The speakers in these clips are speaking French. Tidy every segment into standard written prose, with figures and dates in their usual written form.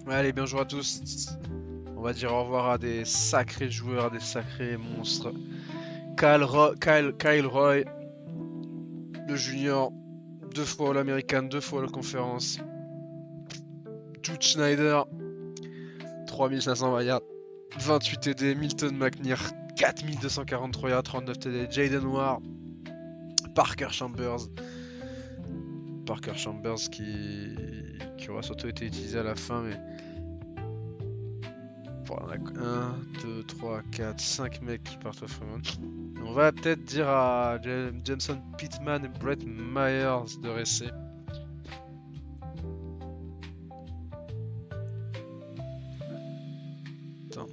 Allez, bien joué à tous. On va dire au revoir à des sacrés joueurs, des sacrés monstres. Kyle Roy, le junior, 2 fois All-American, 2 fois All-Conférence. Jude Schneider, 3520 yards, 28 TD. Milton McNair, 4243 yards, 39 TD. Jaden Ward, Parker Chambers. Parker Chambers qui aura surtout été utilisé à la fin, mais bon, on a 1, 2, 3, 4, 5 mecs qui partent au Fremont. On va peut-être dire à Jameson Pittman et Brett Myers de rester. Attends.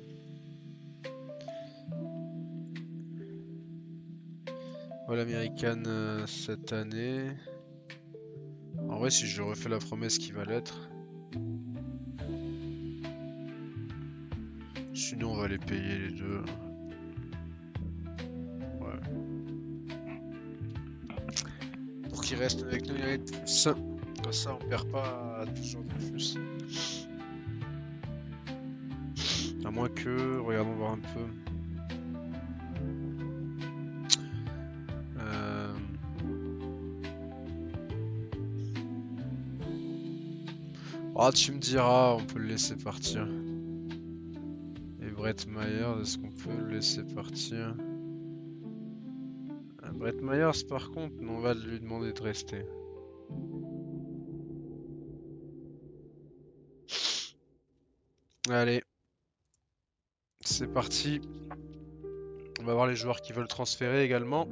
All-American cette année. En vrai, si je refais la promesse qui va l'être. Sinon, on va les payer les deux. Ouais. Pour qu'ils restent avec nous, ça. Comme ça, on perd pas 12 jours de plus. À moins que, regardons voir un peu. Euh... Ah, tu me diras, on peut le laisser partir. Et Brett Myers, est-ce qu'on peut le laisser partir? Brett Myers, par contre, on va lui demander de rester. Allez, c'est parti. On va voir les joueurs qui veulent transférer également.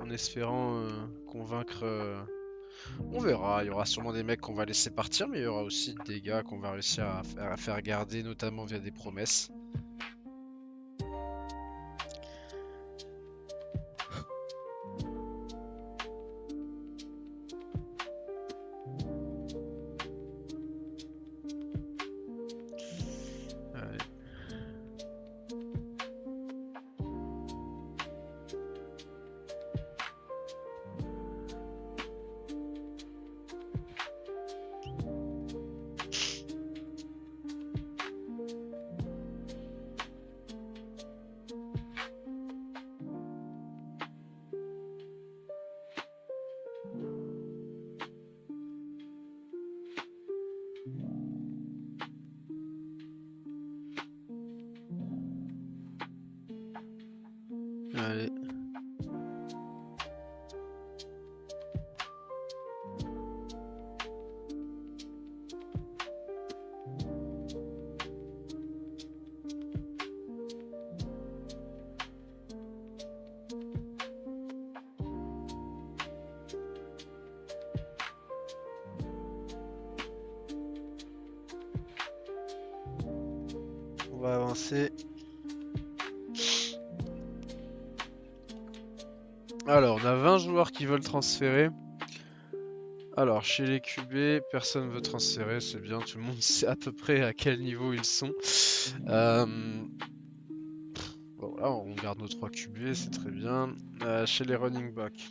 En espérant convaincre. On verra, il y aura sûrement des mecs qu'on va laisser partir, mais il y aura aussi des gars qu'on va réussir à faire garder, notamment via des promesses. Allez. Allez. On va avancer. Alors, on a 20 joueurs qui veulent transférer. Alors, chez les QB, personne veut transférer, c'est bien, tout le monde sait à peu près à quel niveau ils sont. Bon, voilà, on garde nos 3 QB, c'est très bien. Chez les running backs,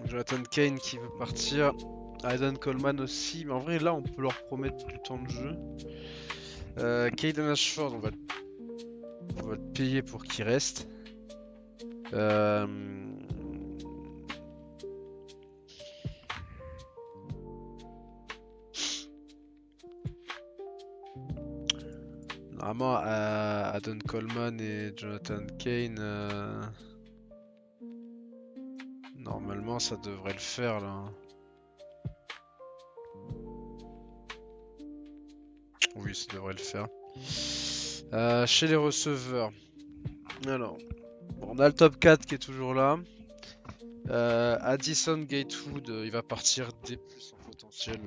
Jonathan Kane qui veut partir. Aidan Coleman aussi, mais en vrai, là, on peut leur promettre du temps de jeu. Caden Ashford, on va le payer pour qu'il reste. Euh, Normalement, Aidan Coleman et Jonathan Kane, normalement, ça devrait le faire là. Oui, ça devrait le faire. Chez les receveurs, alors, on a le top 4 qui est toujours là. Addison Gatewood, il va partir dès plus son potentiel.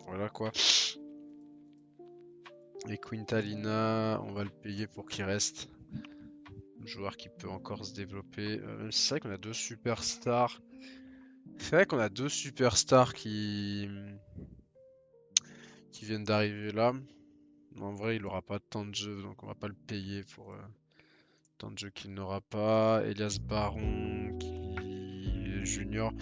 Voilà quoi. Et Quintalina, on va le payer pour qu'il reste. Un joueur qui peut encore se développer. Même si c'est vrai qu'on a 2 superstars. C'est vrai qu'on a 2 superstars qui viennent d'arriver là. En vrai, il aura pas de temps de jeu, donc on va pas le payer pour temps de jeu qu'il n'aura pas. Elias Baron, qui est junior,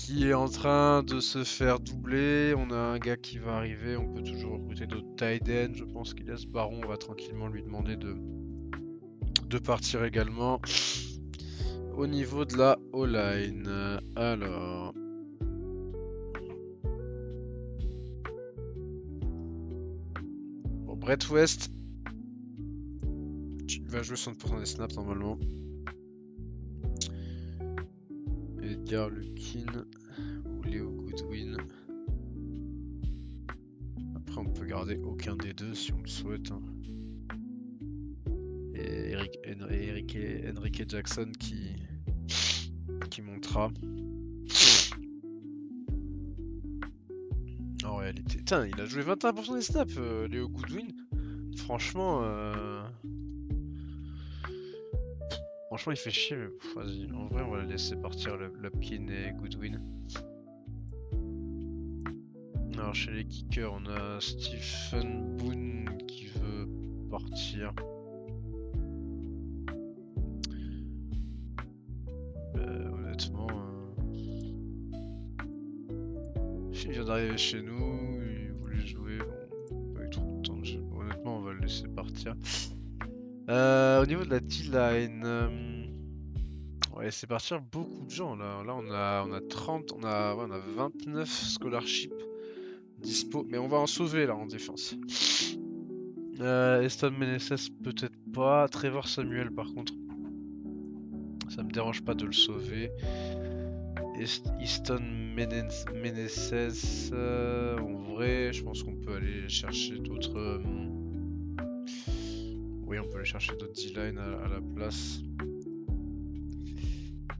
qui est en train de se faire doubler. On a un gars qui va arriver. On peut toujours recruter d'autres tight ends. Je pense qu'il a ce baron. On va tranquillement lui demander de partir également. Au niveau de la O-line. Alors. Bon, Brett West. Il va jouer 60% des snaps normalement. Edgar Lukin ou Léo Goodwin. Après on peut garder aucun des deux si on le souhaite. Hein. Et Enrique Jackson qui montera. En réalité. Putain, il a joué 21% des snaps, Léo Goodwin. Franchement, il fait chier, mais vas-y. En vrai, on va laisser partir Lupkin et Goodwin. Alors, chez les kickers, on a Stephen Boone qui veut partir. Honnêtement, il vient d'arriver chez nous, il voulait jouer, bon, pas eu trop de temps de jeu. Honnêtement, on va le laisser partir. Au niveau de la D-line, on va laisser partir beaucoup de gens là. Là, on a 30, on a 29 scholarships dispo, mais on va en sauver là en défense. Eston Meneses peut-être pas. Trevor Samuel par contre, ça me dérange pas de le sauver. Easton Meneses, en vrai, je pense qu'on peut aller chercher d'autres. Oui, on peut aller chercher d'autres D-line à la place.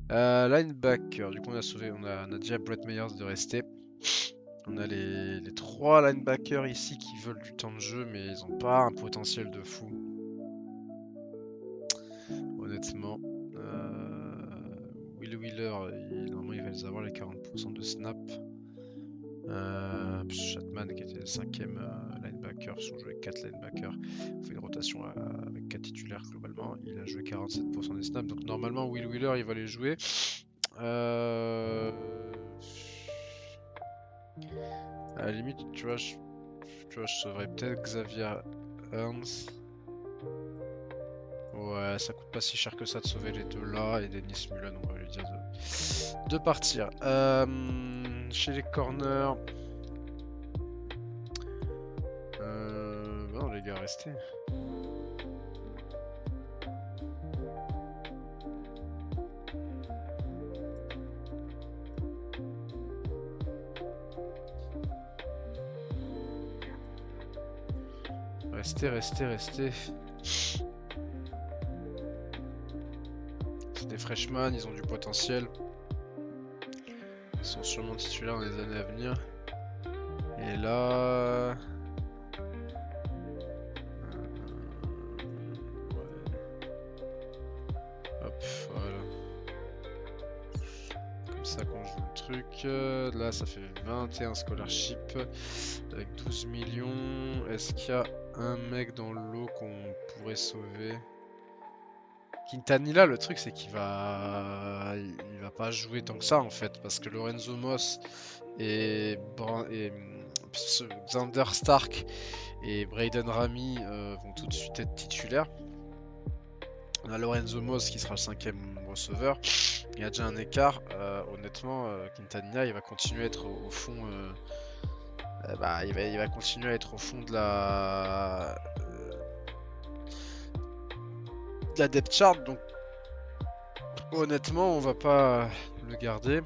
Linebacker, du coup on a sauvé, on a dit à Brett Meyers de rester. On a les 3 linebackers ici qui veulent du temps de jeu, mais ils ont pas un potentiel de fou. Honnêtement. Will Wheeler, normalement il va les avoir les 40% de snap. Chatman qui était le 5ème linebacker, parce qu'on jouait 4 linebackers. On fait une rotation avec 4 titulaires globalement. Il a joué 47% des snaps, donc normalement Will Wheeler il va les jouer. À la limite, tu vois, je sauverais peut-être Xavier Ernst. Ouais, ça coûte pas si cher que ça de sauver les deux là. Et Dennis Mullen, on va lui dire de partir. Chez les corners. Non, les gars, restez. Restez. C'est des freshmen, ils ont du potentiel. Ils sont sûrement titulaires dans les années à venir. Et là... ouais. Hop, voilà. Comme ça qu'on joue le truc. Là, ça fait 21 scholarships avec 12 millions. Est-ce qu'il y a un mec dans l'eau qu'on pourrait sauver? Quintanilla, le truc c'est qu'il va pas jouer tant que ça en fait, parce que Lorenzo Moss et Xander Stark et Braden Rami vont tout de suite être titulaires. On a Lorenzo Moss qui sera le 5ème receveur. Il y a déjà un écart. Honnêtement, Quintanilla il va continuer à être au fond. Il va continuer à être au fond de la depth chart, donc honnêtement on va pas le garder.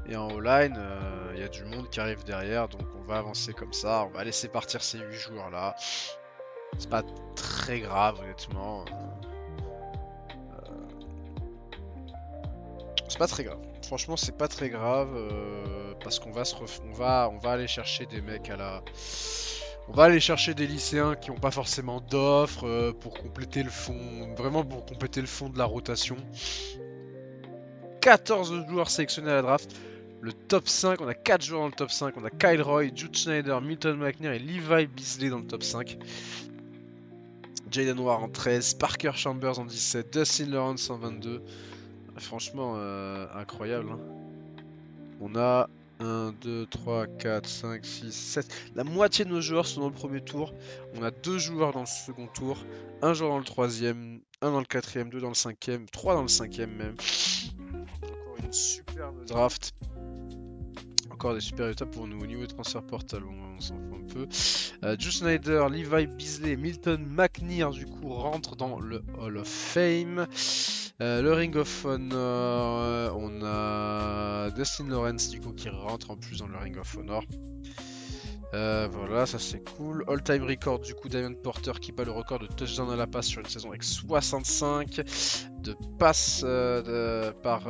Et en O-line, il y a du monde qui arrive derrière, donc on va avancer comme ça. On va laisser partir ces 8 joueurs là. C'est pas très grave honnêtement. C'est pas très grave. Franchement c'est pas très grave parce qu'on va on va aller chercher des mecs à la... On va aller chercher des lycéens qui n'ont pas forcément d'offres pour compléter le fond, vraiment pour compléter le fond de la rotation. 14 joueurs sélectionnés à la draft. Le top 5, on a 4 joueurs dans le top 5. On a Kyle Roy, Jude Schneider, Milton McNair et Levi Beasley dans le top 5. Jaden Ward en 13, Parker Chambers en 17, Dustin Lawrence en 22, Franchement, incroyable. Hein. On a 1, 2, 3, 4, 5, 6, 7. La moitié de nos joueurs sont dans le premier tour. On a 2 joueurs dans le second tour, un joueur dans le troisième, un dans le quatrième, 2 dans le cinquième, 3 dans le cinquième même. Encore une superbe draft. Encore des super résultats pour nous au niveau de transfer portal, on s'en fout un peu. Drew Snyder, Levi Beasley, Milton McNair du coup rentrent dans le Hall of Fame. Le Ring of Honor, on a Dustin Lawrence du coup qui rentre en plus dans le Ring of Honor. Voilà, ça c'est cool. All time record du coup Diamond Porter qui bat le record de touchdown à la passe sur une saison avec 65, de passes par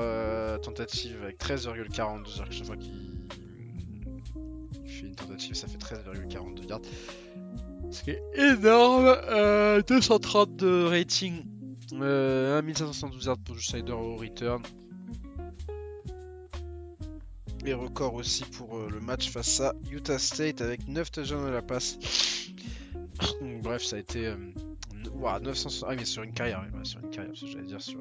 tentative avec 13,42 chaque fois qu'il fait une tentative, ça fait 13,42 yards. Ce qui est énorme. 232 rating, 1572 yards pour Snyder au return. Et record aussi pour le match face à Utah State avec 9 touchdowns à la passe. Bref, ça a été 900. Ah, mais sur une carrière, sur une carrière, ce que j'allais dire sur.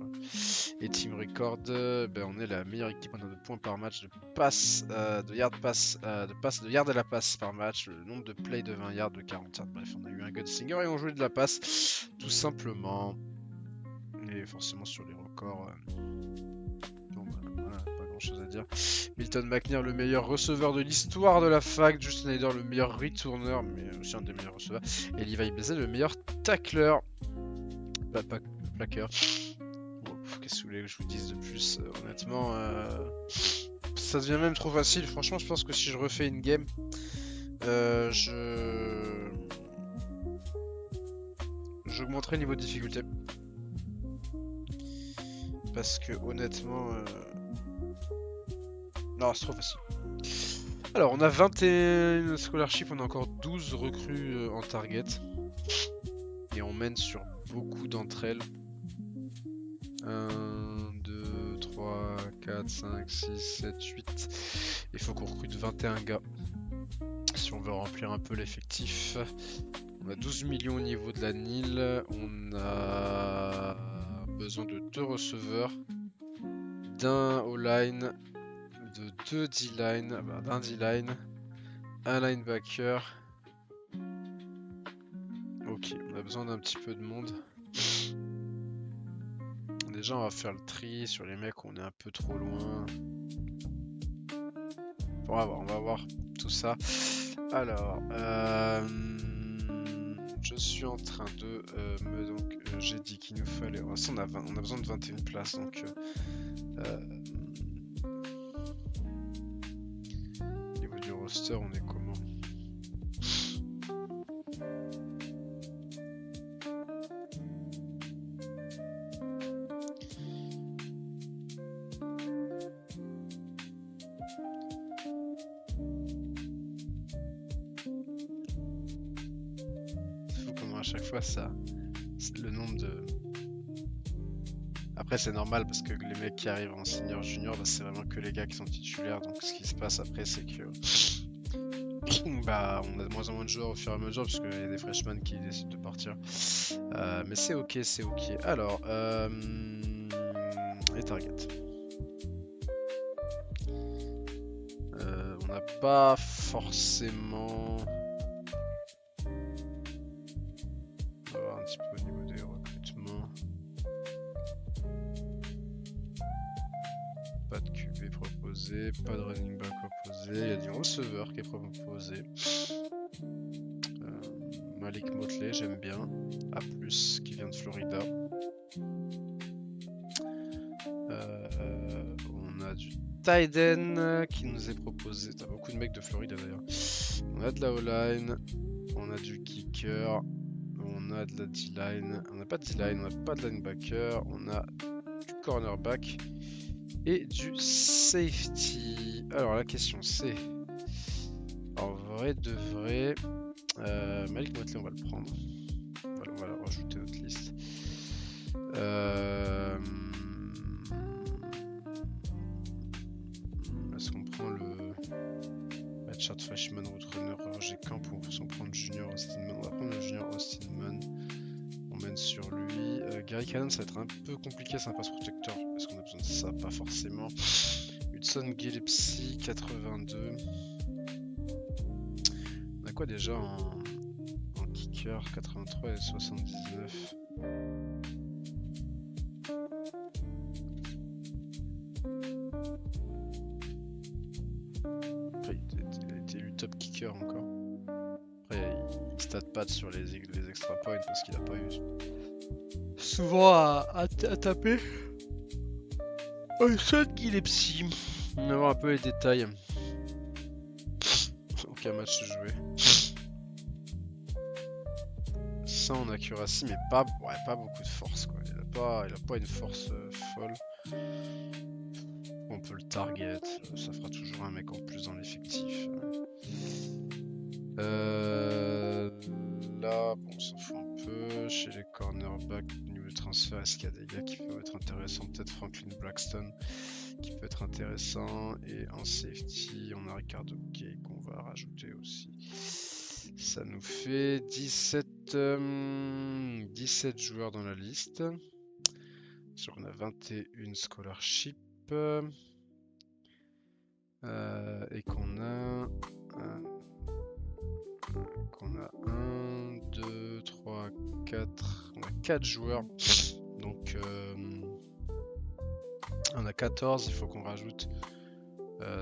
Et team record, on est la meilleure équipe en termes de points par match, de passes, de yards à la passe par match, le nombre de plays de 20 yards, de 40 yards. Bref, on a eu un gunslinger et on jouait de la passe, tout simplement. Et forcément sur les records. Voilà, pas grand chose à dire. Milton McNair, le meilleur receveur de l'histoire de la fac. Drew Snyder, le meilleur retourneur, mais aussi un des meilleurs receveurs. Et Levi Beasley, le meilleur tackler. Pas plaqueur. Bon, qu'est-ce que vous voulez que je vous dise de plus? Honnêtement, ça devient même trop facile. Franchement, je pense que si je refais une game, j'augmenterai le niveau de difficulté. Parce que honnêtement... Non, c'est trop facile. Alors, on a 21 scholarships, on a encore 12 recrues en target. Et on mène sur beaucoup d'entre elles. 1, 2, 3, 4, 5, 6, 7, 8. Il faut qu'on recrute 21 gars. Si on veut remplir un peu l'effectif. On a 12 millions au niveau de la NIL. On a besoin de 2 receveurs. D'un O-line. De 2 D-line. D'un D-line. Un linebacker. Ok, on a besoin d'un petit peu de monde. Déjà, on va faire le tri sur les mecs où on est un peu trop loin. On va voir tout ça. Alors, je suis en train de j'ai dit qu'il nous fallait. On a besoin de 21 places, donc au niveau du roster, on est comment? À chaque fois ça, le nombre de... Après c'est normal parce que les mecs qui arrivent en senior junior, c'est vraiment que les gars qui sont titulaires, donc ce qui se passe après c'est que on a de moins en moins de joueurs au fur et à mesure parce qu'il y a des freshmen qui décident de partir, mais c'est ok, c'est ok. Alors les targets, on n'a pas forcément... un petit peu au niveau des recrutements. Pas de QB proposé, pas de running back proposé, il y a du receveur qui est proposé. Malik Motley, j'aime bien. A+, qui vient de Florida. On a du tight end qui nous est proposé. T'as beaucoup de mecs de Florida d'ailleurs. On a de la O-line, on a du kicker. On a de la D-line, on n'a pas de D-line, on n'a pas de linebacker, on a du cornerback et du safety. Alors la question c'est, en vrai de vrai, Malik Motley on va le prendre, voilà, on va le rajouter à notre liste. Est-ce qu'on prend le redshirt freshman roadrunner Roger Camp ou on prend le junior Austin Munn? On va prendre le junior Austin Munn. On mène sur lui. Gary Cannon, ça va être un peu compliqué, c'est un pass protecteur. Est-ce qu'on a besoin de ça? Pas forcément. Hudson Gillespie, 82. On a quoi déjà en kicker? 83 et 79. Après, il a été élu top kicker encore. Après, il stat pas sur les extra points parce qu'il a pas eu souvent à taper. Hudson Gillespie. On va voir un peu les détails. Aucun match joué. 100 en accuracy, mais pas beaucoup de force quoi. Il a pas une force folle. On peut le target, ça fera toujours un mec en plus dans l'effectif. Là, bon, on s'en fout un peu. Chez les cornerbacks, niveau transfert, est-ce qu'il y a des gars qui peuvent être intéressants? Peut-être Franklin Blackstone qui peut être intéressant. Et en safety, on a Ricardo Kay qu'on va rajouter aussi. Ça nous fait 17 joueurs dans la liste. Sur on a 21 scholarships. Et qu'on a 1, 2, 3, 4. On a 4 joueurs. Donc on a 14, il faut qu'on rajoute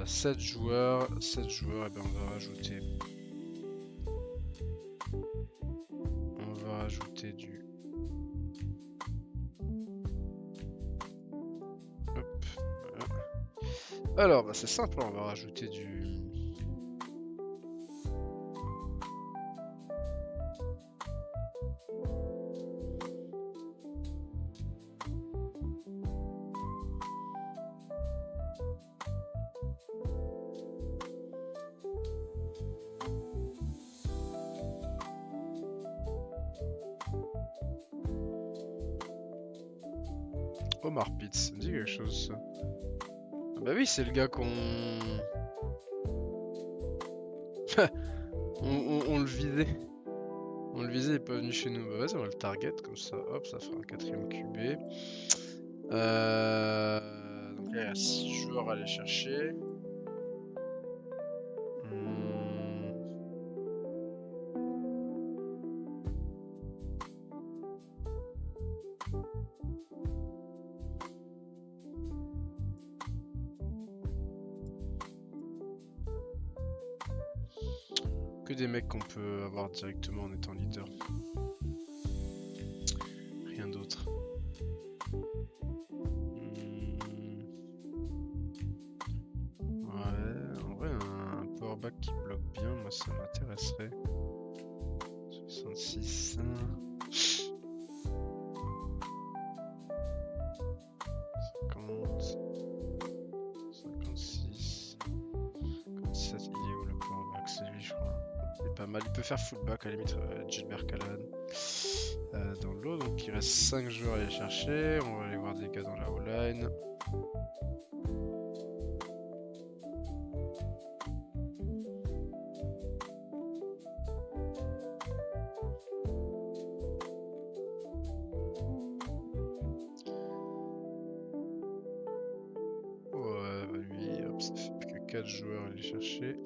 7 joueurs. 7 joueurs, et bien on va rajouter. On va rajouter du. Hop, voilà. Alors bah c'est simple, on va rajouter du. Omar Pitts, ça me dit quelque chose ça. Ah bah oui, c'est le gars qu'on. on le visait. On le visait, il est pas venu chez nous. Bah vas-y, on va le target comme ça. Hop, ça fera un 4ème QB. Donc là, il y a 6 joueurs à aller chercher. Que des mecs qu'on peut avoir directement en étant leader. Rien d'autre. Ouais, en vrai, un powerback qui bloque bien, moi ça m'intéresserait. 66. 50. 56. 57, il est où le powerback? C'est lui, je crois. Il est pas mal, il peut faire fullback à la limite, Gilbert Callahan. Dans l'eau, donc il reste 5 joueurs à aller chercher. On va aller voir des gars dans la O-line. Ouais, bah lui, hop, ça fait plus que 4 joueurs à aller chercher.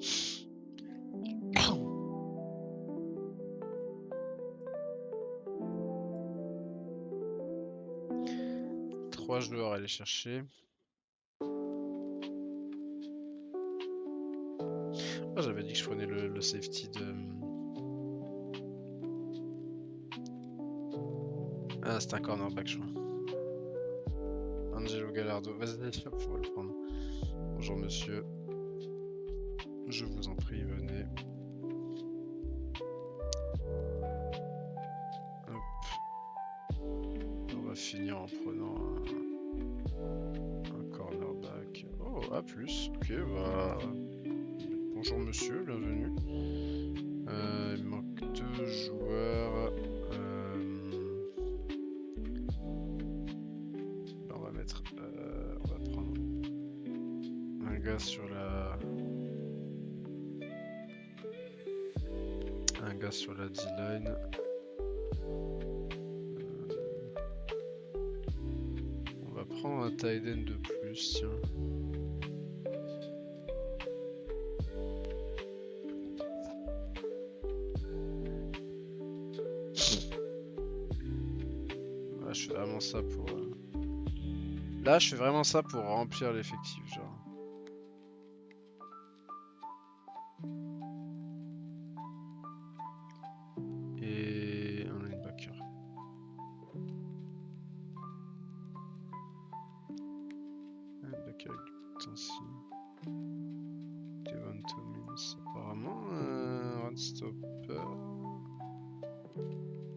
Joueurs à aller chercher. Ah, j'avais dit que je prenais le safety de. Ah, c'est un cornerback, je crois. Angelo Gallardo. Vas-y, hop, on va le prendre. Bonjour monsieur. Je vous en prie, venez. Hop. On va finir en prenant un cornerback. Oh, A+. Ok, bah. Bonjour monsieur, bienvenue. Il manque 2 joueurs. On va mettre. On va prendre un gars sur la. Un gars sur la D-line. prend un tight end de plus, tiens. Là, je fais vraiment ça pour... Là, je fais vraiment ça pour remplir l'effectif, genre. Et un linebacker. Linebacker avec du potentiel. Devon Tomins, apparemment run stopper.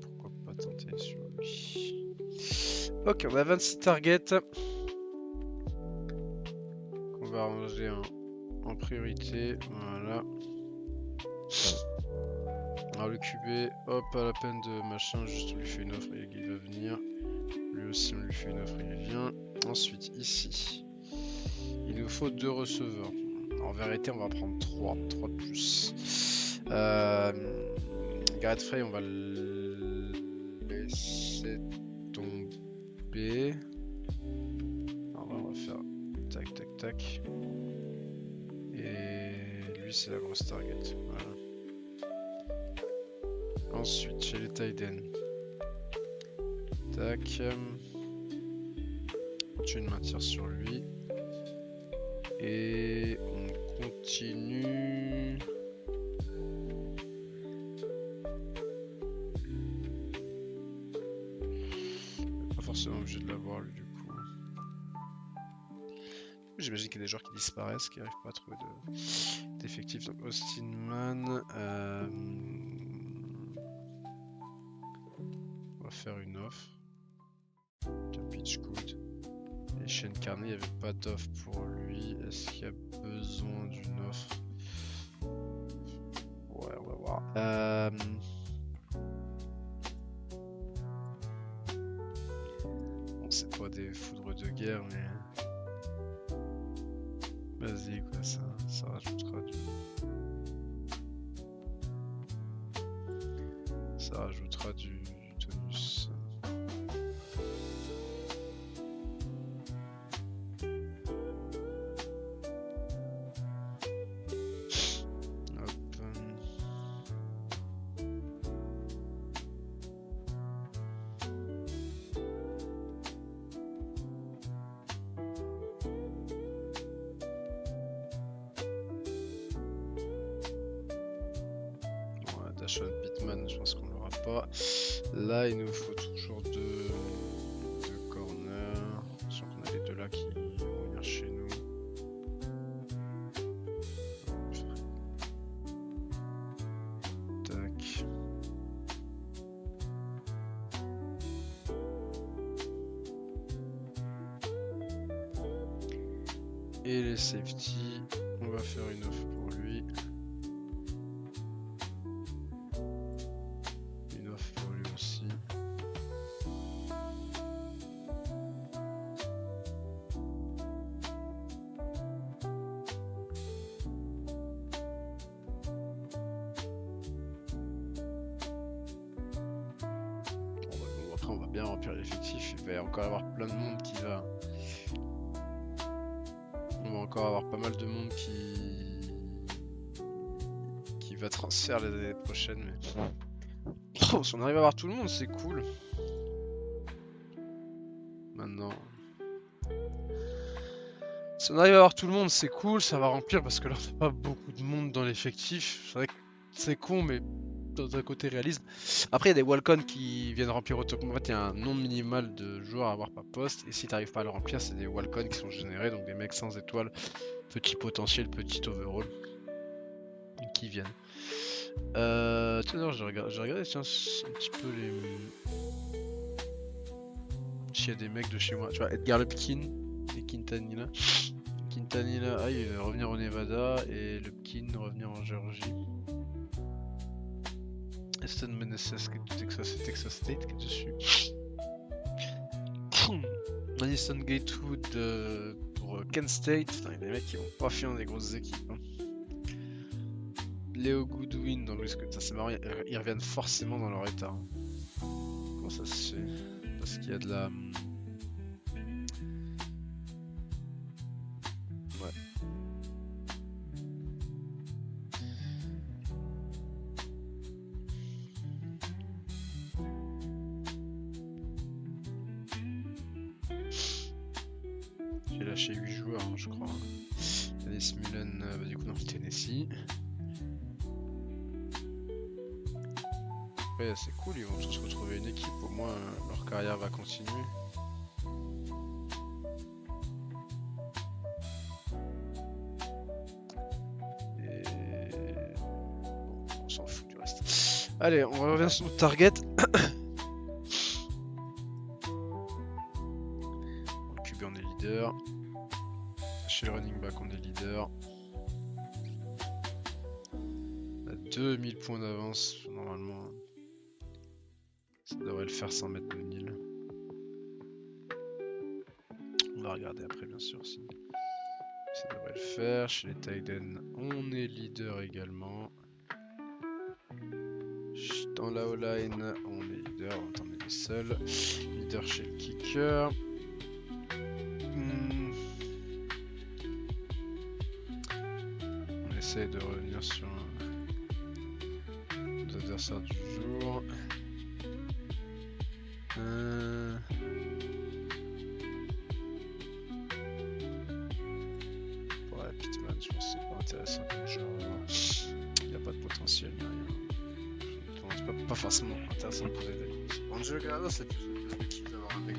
Pourquoi pas tenter sur lui. Ok, on a 26 targets. On va ranger en priorité. Voilà. Alors le QB, hop, pas la peine de machin, juste on lui fait une offre et il va venir. Lui aussi on lui fait une offre et il vient. Ensuite ici, il nous faut 2 receveurs. En vérité on va prendre 3 de plus. Garrett Frey on va le laisser tomber. Alors, on va faire tac tac tac. Et lui c'est la grosse target. Voilà. Ensuite, chez les Tiden. Tac. Tu une main tire sur lui. Et on continue. Pas forcément obligé de l'avoir lui du coup. J'imagine qu'il y a des joueurs qui disparaissent, qui n'arrivent pas à trouver d'effectifs. Donc Austin Mann. On va faire une offre. Pitch good. Et Shane Carney, il n'y avait pas d'offre pour lui. Est-ce qu'il y a besoin d'une offre? Ouais, on va voir. Bon, c'est pas des foudres de guerre, mais... Vas-y, quoi, ça rajoutera du... Ça rajoutera du tonus. Sean Pittman, je pense qu'on l'aura pas. Là, il nous faut toujours deux corners. Je sens qu'on a les deux là qui vont venir chez nous. Tac. Et les safety, on va faire une offre pour lui. On va bien remplir l'effectif, il va y encore avoir plein de monde qui va... On va encore avoir pas mal de monde qui va transférer les années prochaines, mais... Oh, si on arrive à avoir tout le monde, c'est cool. Maintenant... Si on arrive à avoir tout le monde, c'est cool, ça va remplir, parce que là, on n'a pas beaucoup de monde dans l'effectif. C'est vrai que c'est con, mais... dans un côté réalisme. Après, il y a des walk-on qui viennent remplir automatiquement. En fait, il y a un nombre minimal de joueurs à avoir par poste. Et si tu n'arrives pas à le remplir, c'est des walk-on qui sont générés. Donc des mecs sans étoiles, petit potentiel, petit overall. Qui viennent. Tout à l'heure, j'ai regardé tiens, un petit peu les... S'il y a des mecs de chez moi. Tu vois, Edgar Lupkin et Quintanilla. Quintanilla, ah, il va revenir au Nevada. Et Lupkin revenir en Géorgie. Aston Meneses qui est du Texas State qui est dessus. Madison Gatewood pour Kent State. Putain, il y a des mecs qui vont pas fier dans des grosses équipes. Hein. Léo Goodwin dans le... Ça c'est marrant, ils reviennent forcément dans leur état. Comment ça se fait? Parce qu'il y a de la... lâché 8 joueurs, hein, je crois. Dennis Mullen, du coup, dans le Tennessee. Ouais, c'est cool, ils vont tous retrouver une équipe, au moins leur carrière va continuer. Et... bon, on s'en fout du reste. Allez, on revient sur notre target. Dans le QB on est leader. Chez le running back on est leader. On a 2000 points d'avance, normalement. Ça devrait le faire sans mettre de nil. On va regarder après bien sûr si ça devrait le faire. Chez les tight ends, on est leader également. Dans la O-line, on est leader, on est les seuls. Leader chez le kicker. On essaye de revenir sur nos adversaires du jour. Ouais, Pittman, je pense que c'est pas intéressant comme genre. Il n'y a pas de potentiel, ni rien. C'est pas forcément intéressant de poser des questions. Angelo Gallardo, c'est plus l'équipe d'avoir un mec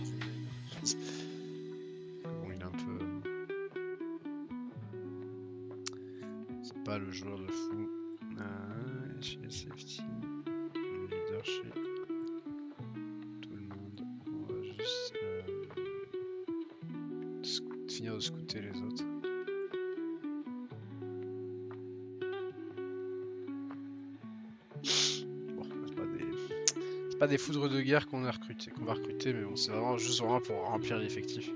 qui. Bon, il est un peu. C'est pas le joueur de fou. Chez les safety, le leader chez tout le monde. On va juste finir de scouter les autres. Bon, c'est pas des foudres de guerre qu'on va recruter, mais bon, c'est vraiment juste pour remplir l'effectif.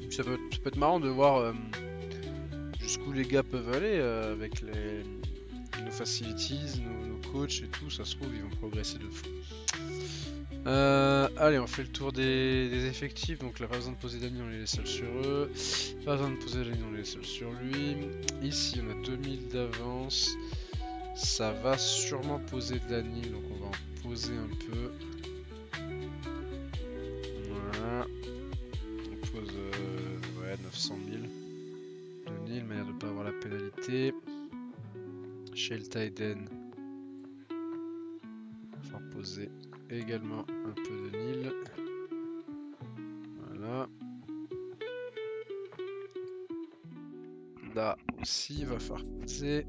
Ça peut être marrant de voir jusqu'où les gars peuvent aller avec nos facilities, nos coachs et tout. Ça se trouve, ils vont progresser de fou. Allez, on fait le tour des effectifs. Donc là, pas besoin de poser Dani, on est les seuls sur eux. Pas besoin de poser Dani, on est les seuls sur lui. Ici, on a 2000 d'avance. Ça va sûrement poser Dani, donc on va en poser un peu. Voilà. On pose 900 000. Dani, manière de ne pas avoir la pénalité. Chez le tight end, on va poser également un peu de Nil. Voilà. Là aussi, il va falloir poser.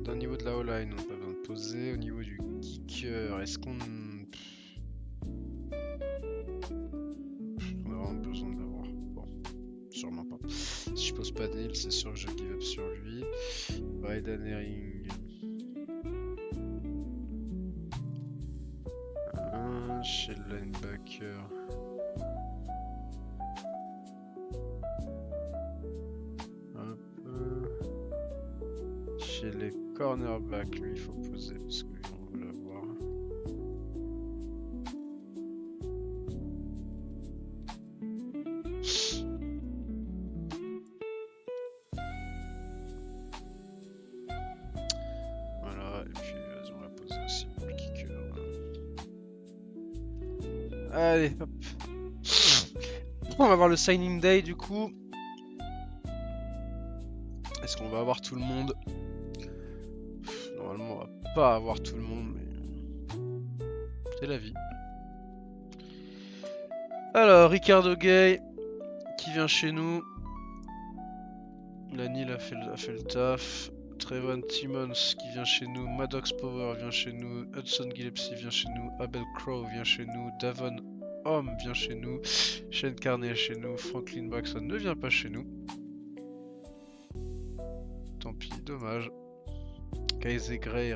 Au niveau de la O-line, on n'a pas besoin de poser. Au niveau du kicker, est-ce qu'on a vraiment besoin de l'avoir? Bon, sûrement pas. Si je pose pas de Nil, c'est sûr que je give up sur lui. Bryden Herring. Chez le linebacker. Hop. Chez les cornerbacks, lui, il faut poser parce que on veut l'avoir. Voilà, et puis vas-y, on va poser aussi pour le kicker. Allez, hop. On va voir le signing day du coup. Est-ce qu'on va avoir tout le monde? Normalement, on va pas avoir tout le monde, mais c'est la vie. Alors, Ricardo Gay qui vient chez nous. Lanil a fait le taf. Trevon Timmons qui vient chez nous. Maddox Power vient chez nous. Hudson Gillespie vient chez nous. Abel Crow vient chez nous. Davon Homme vient chez nous. Shane Carney chez nous. Franklin Braxton ne vient pas chez nous. Tant pis, dommage. Kaiser Gray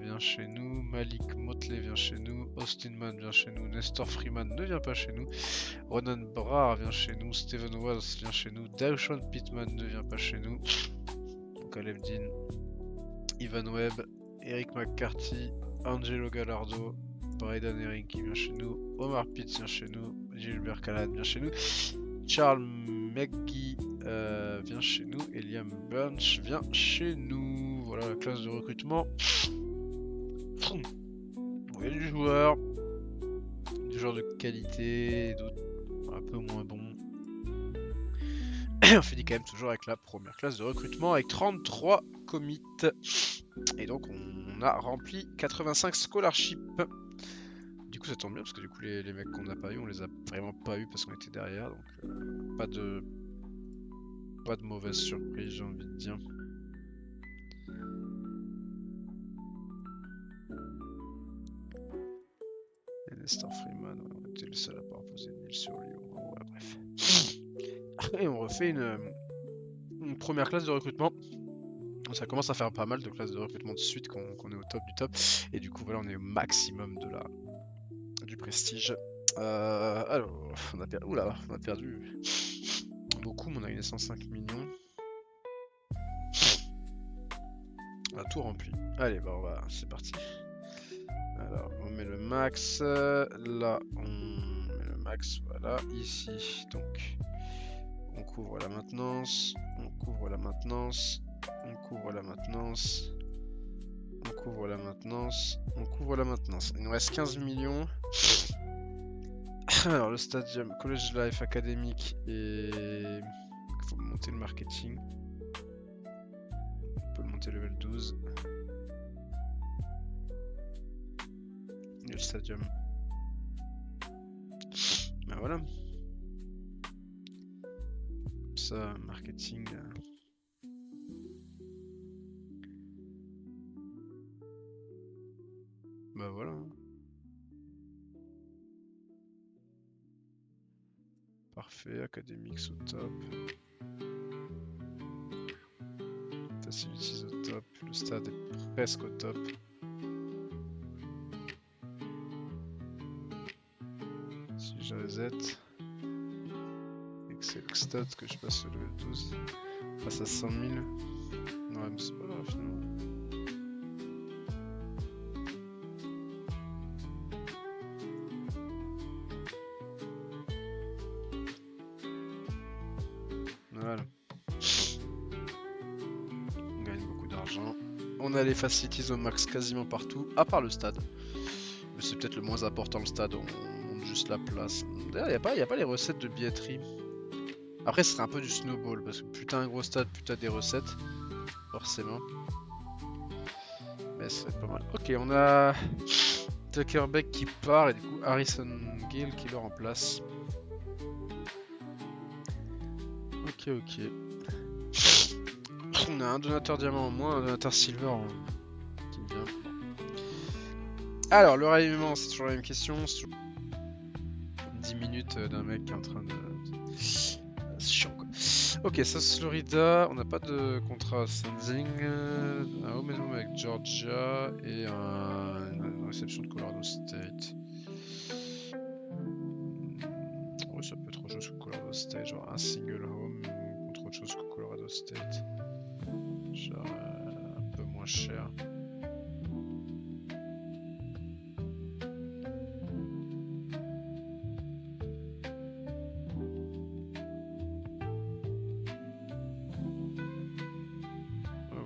vient chez nous. Malik Motley vient chez nous. Austin Mann vient chez nous. Nestor Freeman ne vient pas chez nous. Ronan Brar vient chez nous. Steven Wells vient chez nous. Daishon Pittman ne vient pas chez nous. Caleb Dean, Ivan Webb, Eric McCarthy, Angelo Gallardo, Bryden Herring qui vient chez nous. Omar Pitts vient chez nous. Gilbert Callahan vient chez nous. Charles McGee vient chez nous. Et Liam Burns vient chez nous. Voilà la classe de recrutement. Bon, il y a du joueur de qualité, d'autres peu moins bon. On finit quand même toujours avec la première classe de recrutement avec 33 commits. Et donc on a rempli 85 scholarships. Du coup ça tombe bien parce que du coup les mecs qu'on n'a pas eu, on les a vraiment pas eu parce qu'on était derrière. Donc pas de mauvaise surprise, j'ai envie de dire. Et Nestor Freeman, on était le seul à pas imposer de 1000 sur Lyon. Ouais, bref. Et on refait une première classe de recrutement. Ça commence à faire pas mal de classes de recrutement de suite qu'on est au top du top. Et du coup, voilà, on est au maximum du prestige. Alors, on a perdu beaucoup, mais on a eu 105 millions. On a tout rempli. Allez, bah c'est parti. Alors, on met le max. Là, on met le max. Voilà, ici. Donc, on couvre la maintenance. On couvre la maintenance. On couvre la maintenance. On couvre la maintenance. On couvre la maintenance. Il nous reste 15 millions. Alors, le stadium, College Life, académique et... Il faut monter le marketing. On peut le monter level 12. Et le stadium. Ben voilà. Ça, marketing. Bah voilà. Parfait, académique au top. Facilities au top. Le stade est presque au top. Si je reset. Excel stats que je passe au level 12. On passe à 100 000. Ouais, mais c'est pas grave finalement. Voilà. On gagne beaucoup d'argent. On a les facilities au max quasiment partout, à part le stade. Mais c'est peut-être le moins important le stade, on monte juste la place. D'ailleurs, il n'y a pas les recettes de billetterie. Après, ce serait un peu du snowball, parce que plus t'as un gros stade, plus t'as des recettes. Forcément. Mais ça serait pas mal. Ok, on a Tucker Beck qui part, et du coup Harrison Gill qui le remplace. Ok. On a un donateur diamant en moins, un donateur silver en... qui me vient. Alors, le ralliement, c'est toujours la même question. C'est toujours 10 minutes d'un mec qui est en train de... C'est chiant quoi. Ok, South Florida, on n'a pas de contrat sending. Un home and home avec Georgia et une réception de Colorado State. Ouais, ça peut être autre chose que Colorado State, genre un single home contre autre chose que Colorado State. Genre un peu moins cher.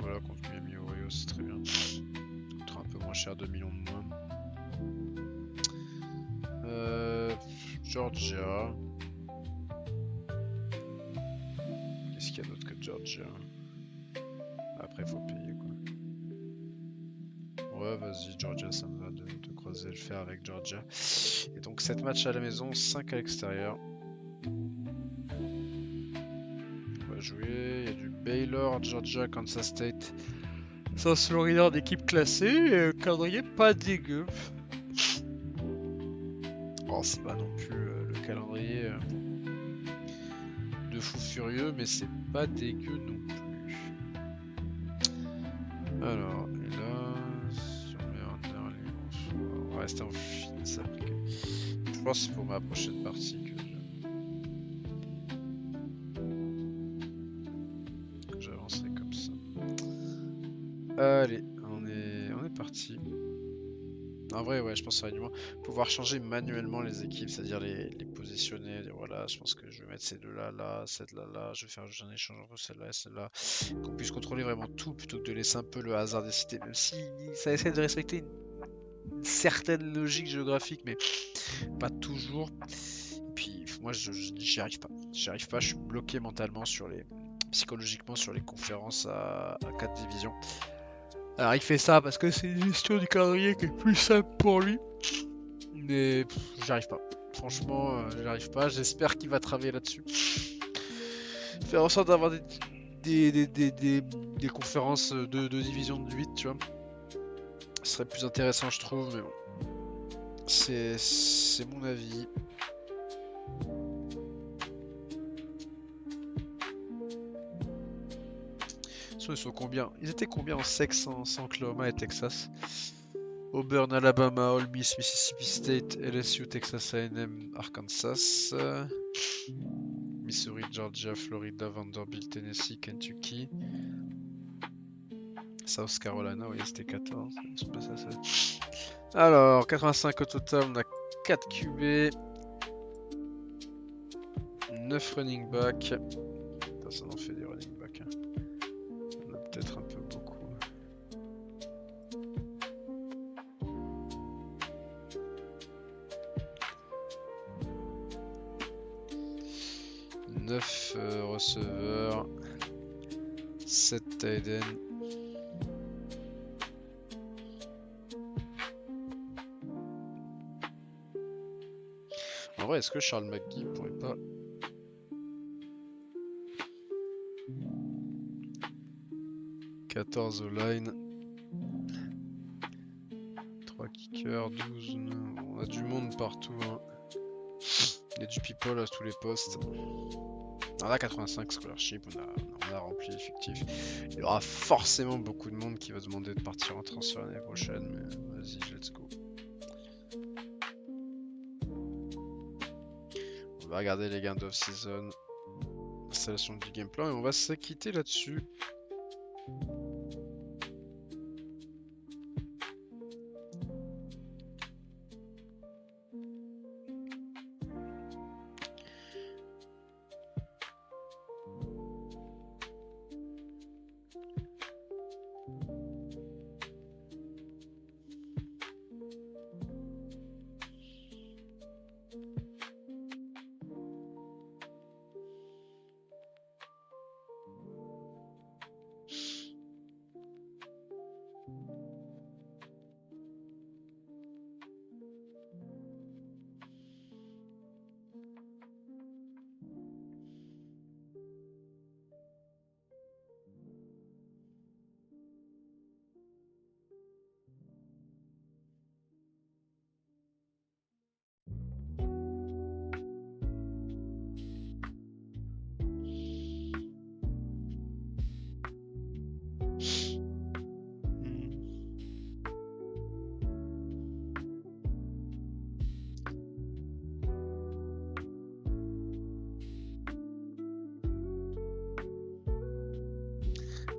Voilà, contre Miami Ohio, c'est très bien. Coûtera un peu moins cher, 2 millions de moins. Georgia. Qu'est-ce qu'il y a d'autre que Georgia? Après, faut payer quoi. Ouais, vas-y, Georgia, ça me va de croiser le fer avec Georgia. Et donc, 7 matchs à la maison, 5 à l'extérieur. On va jouer. Il y a du Baylor, Georgia, Kansas State. South Florida d'équipe classée. Calendrier pas dégueu. Oh, c'est pas non plus le calendrier de fou furieux, mais c'est pas dégueu non plus. Alors, et là, si on met un early, on va rester en fin ça. Je pense que c'est pour ma prochaine partie que j'avancerai comme ça. Allez, on est parti. En vrai, ouais, je pense que ça va du moins pouvoir changer manuellement les équipes, c'est-à-dire les positionner. Dire, voilà, je pense que je vais mettre ces deux-là, là, cette-là, là. Je vais faire juste un échange entre celle-là et celle-là. Qu'on puisse contrôler vraiment tout plutôt que de laisser un peu le hasard décider, même si ça essaie de respecter une certaine logique géographique, mais pas toujours. Et puis, moi j'y arrive pas. J'y arrive pas, je suis bloqué mentalement psychologiquement sur les conférences à 4 divisions. Alors il fait ça parce que c'est une gestion du calendrier qui est plus simple pour lui. Mais j'y arrive pas. Franchement, j'y arrive pas. J'espère qu'il va travailler là-dessus. Faire en sorte d'avoir des conférences de division de 8, tu vois. Ce serait plus intéressant, je trouve, mais bon. C'est mon avis. Ils sont combien? Ils étaient combien en sexe sans Oklahoma et Texas? Auburn, Alabama, Ole Miss, Mississippi State, LSU, Texas A&M, Arkansas, Missouri, Georgia, Florida, Vanderbilt, Tennessee, Kentucky, South Carolina, oui c'était 14. C'est pas ça, ça. Alors, 85 au total, on a 4 QB, 9 running back. Putain, ça en fait des running back. Hein. On a peut-être un peu beaucoup. 9 receveurs, 7 tight ends. En vrai, est-ce que Charles McGee pourrait pas... « 14 au line. 3 kickers, 12... On a du monde partout. Hein. Il y a du people à tous les postes. On a 85 scholarship, on a rempli l'effectif. Il y aura forcément beaucoup de monde qui va demander de partir en transfert l'année prochaine, mais vas-y, let's go. On va regarder les gains d'off-season, installation du game plan et on va se quitter là-dessus.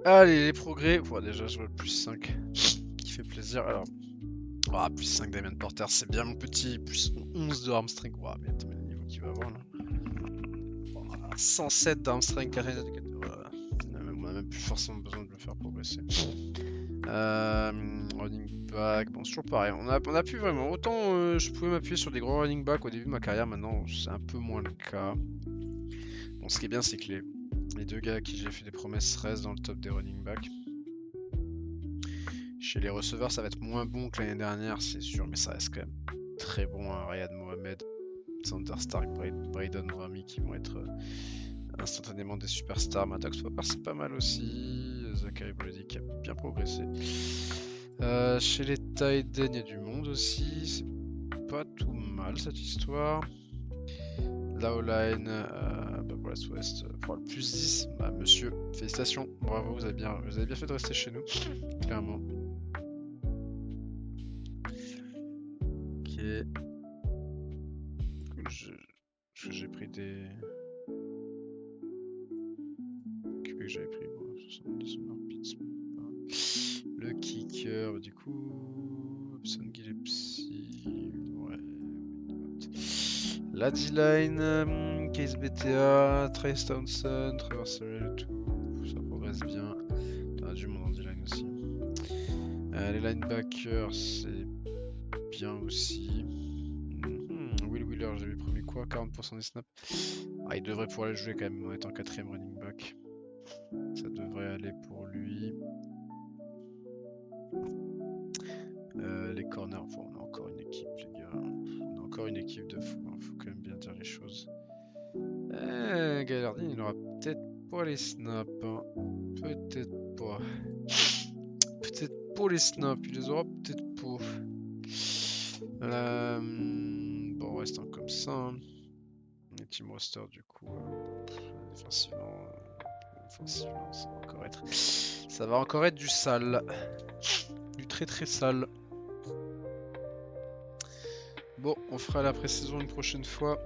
Allez, les progrès. Bon, déjà, je vois le plus 5 qui fait plaisir. Alors, plus 5 Damien Porter, c'est bien mon petit. Plus 11 de Armstrong. Mais attends, mais le niveau qu'il va avoir là. 107 d'Armstrong, 4 voilà. On a même plus forcément besoin de le faire progresser. Running back, bon, c'est toujours pareil. On a plus vraiment. Autant je pouvais m'appuyer sur des gros running back au début de ma carrière, maintenant c'est un peu moins le cas. Bon, ce qui est bien, c'est que les deux gars à qui j'ai fait des promesses restent dans le top des running backs. Chez les receveurs, ça va être moins bon que l'année dernière, c'est sûr, mais ça reste quand même très bon. Hein. Riyad Mohamed, Sander Stark, Braden Rami qui vont être instantanément des superstars. Maddox Popper, c'est pas mal aussi. Zachary Brady qui a bien progressé. Chez les tight ends, il y a du monde aussi. C'est pas tout mal cette histoire. La O-line, pour la West, pour le plus 10, monsieur, félicitations, bravo, vous avez bien fait de rester chez nous, clairement. Ok. J'ai pris des... Que j'avais pris, bon, 70 le kicker, du coup... Hobson Gillespie... Ouais... La D-line, Case BTA, Trace Townsend, Trevor Serill, tout, ça progresse bien. On a du monde en D-line aussi. Les linebackers, c'est bien aussi. Will Wheeler, j'avais promis quoi? fois, 40% des snaps. Ah, il devrait pouvoir les jouer quand même en étant 4ème running back. Ça devrait aller pour lui. Les corners, enfin, on a encore une équipe, les gars. On a encore une équipe de fou, hein. Faut quand même bien dire les choses. Gallardine, il aura peut-être pas les snaps. Hein. Peut-être pas. Peut-être pas les snaps, il les aura peut-être pas. Bon, en restant comme ça. Hein. Les team roster, du coup, offensivement, ça va encore être du sale. Du très très sale. Bon, on fera la pré-saison une prochaine fois.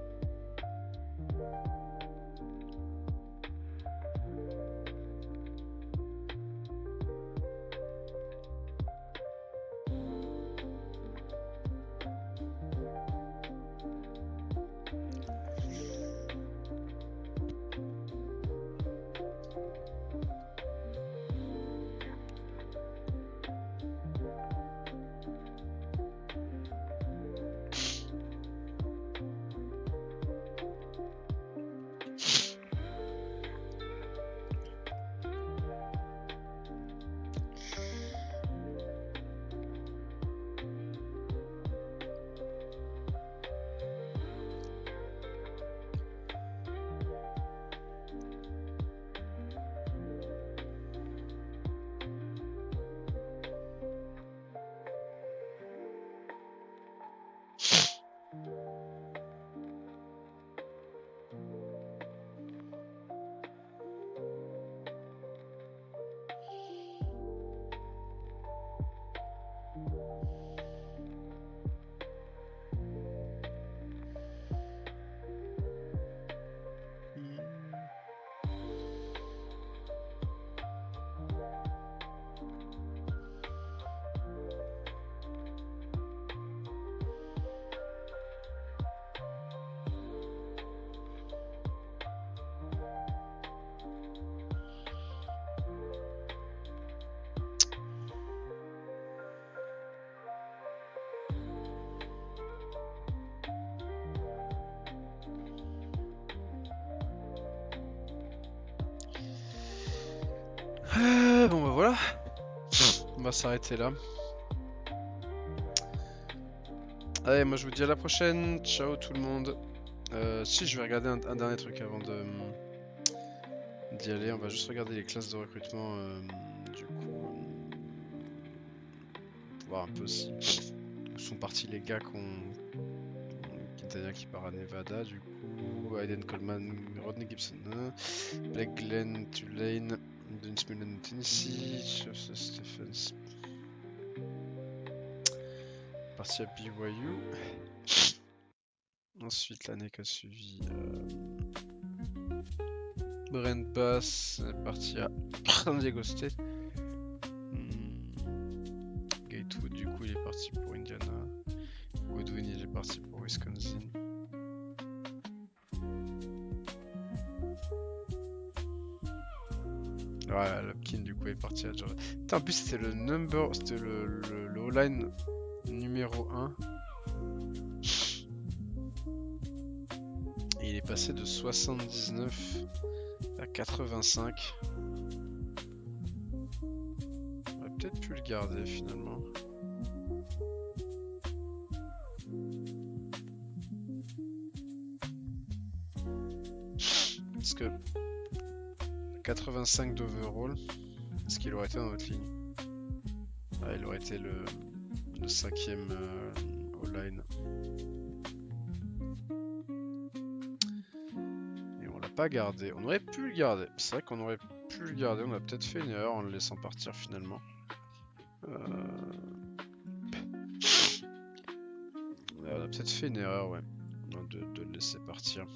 Bon bah voilà. On va s'arrêter là. Allez, moi je vous dis à la prochaine. Ciao tout le monde. Si, je vais regarder un dernier truc avant d'y aller. On va juste regarder les classes de recrutement. Du coup, pour voir un peu où sont partis les gars Quintana qui part à Nevada. Du coup, Aiden Coleman, Rodney Gibson, Blake Glenn, Tulane, Dennis Mullen, Tennessee, Joseph Stephens. Parti à BYU. Ensuite, l'année qui a suivi, Brent Bass est parti à San Diego State. Gatewood, du coup, il est parti pour Indiana. Goodwin, il est parti pour Wisconsin. Ouais, Lopkin, du coup, est parti à Georgia. Putain, en plus, c'était le O-line numéro 1. Et il est passé de 79 à 85. On aurait peut-être pu le garder finalement. Parce que 85 d'overall, est-ce qu'il aurait été dans notre ligne? Ah, il aurait été le 5ème O-line. Et on l'a pas gardé. On aurait pu le garder. C'est vrai qu'on aurait pu le garder. On a peut-être fait une erreur en le laissant partir finalement. On a peut-être fait une erreur, ouais, de le laisser partir.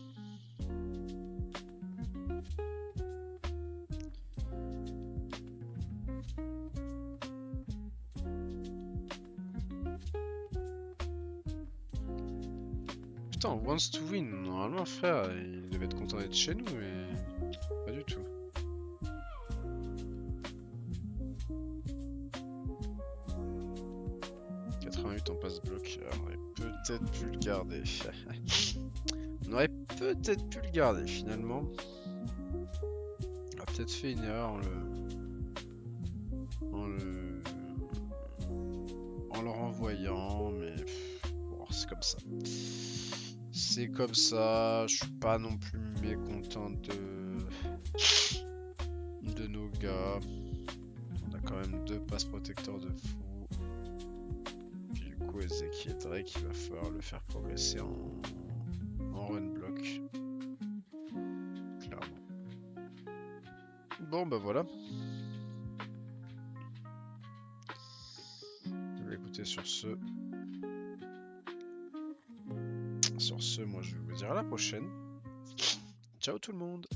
Putain, wants to win. Normalement, frère, il devait être content d'être chez nous, mais pas du tout. ton passe-bloc. On aurait peut-être pu le garder. On aurait peut-être pu le garder finalement. On a peut-être fait une erreur en le renvoyant, mais bon, c'est comme ça. C'est comme ça. Je suis pas non plus mécontent de nos gars. On a quand même 2 passes protecteurs de fou. Puis du coup, Ezeki et Drake, il va falloir le faire progresser en run block. Clairement. Bon, bah voilà. Écoutez, sur ce, moi je vais vous dire à la prochaine. Ciao tout le monde.